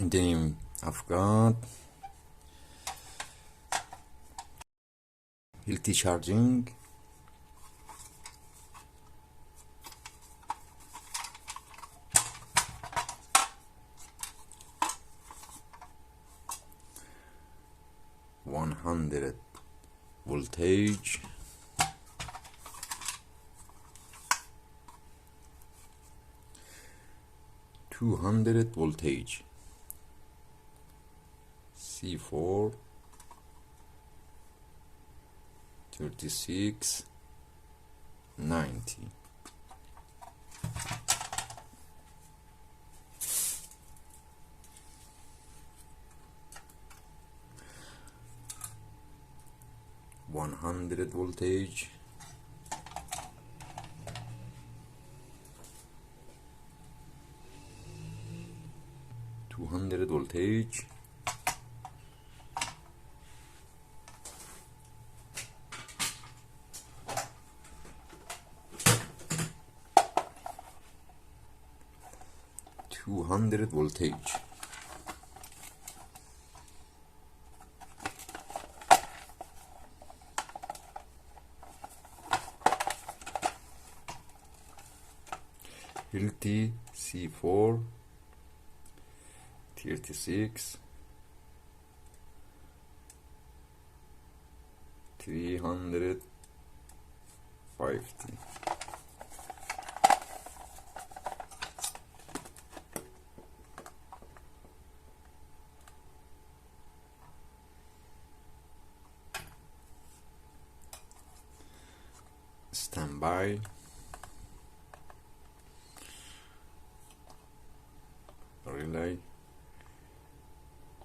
Then I've got healthy charging, (100 voltage), (200 voltage), C4 3690. (100 voltage), (200 voltage), (200 voltage). Healthy C4 36 350. Standby. Relay,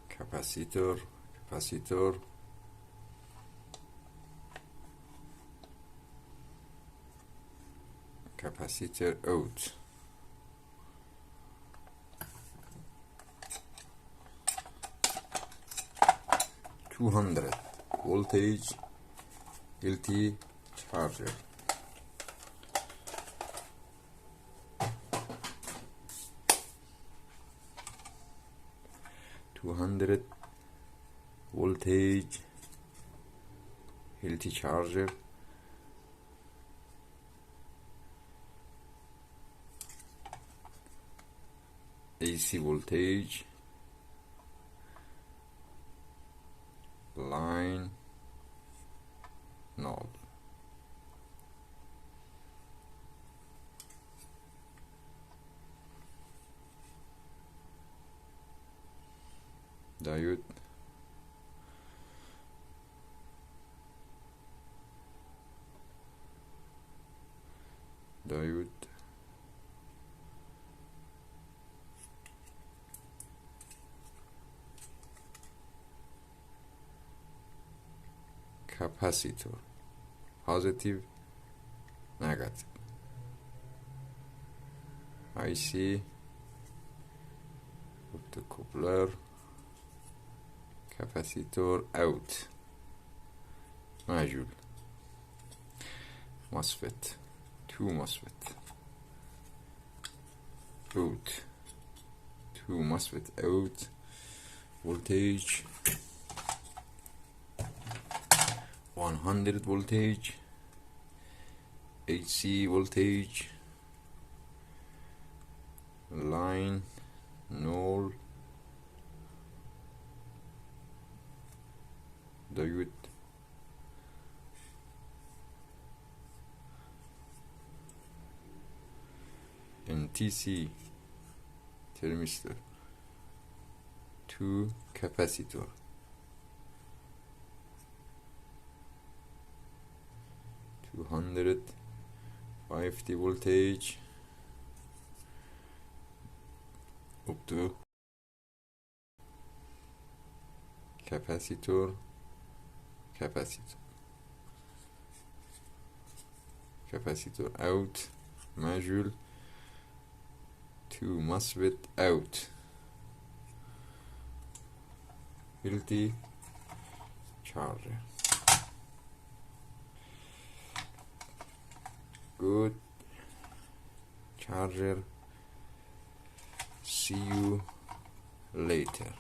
capacitor, capacitor out. (200 voltage LT charger). (200 voltage LT charger). AC voltage, line knob. Diode, capacitor, positive, negative. IC, optocoupler, capacitor out. module. MOSFET, 2 MOSFET out, 2 MOSFET out. Voltage 100 voltage, AC voltage, line null, diode, NTC thermistor, 2 capacitor, 250 voltage up to capacitor out. Module, 2 MOSFET out. LT charger. Good charger. See you later.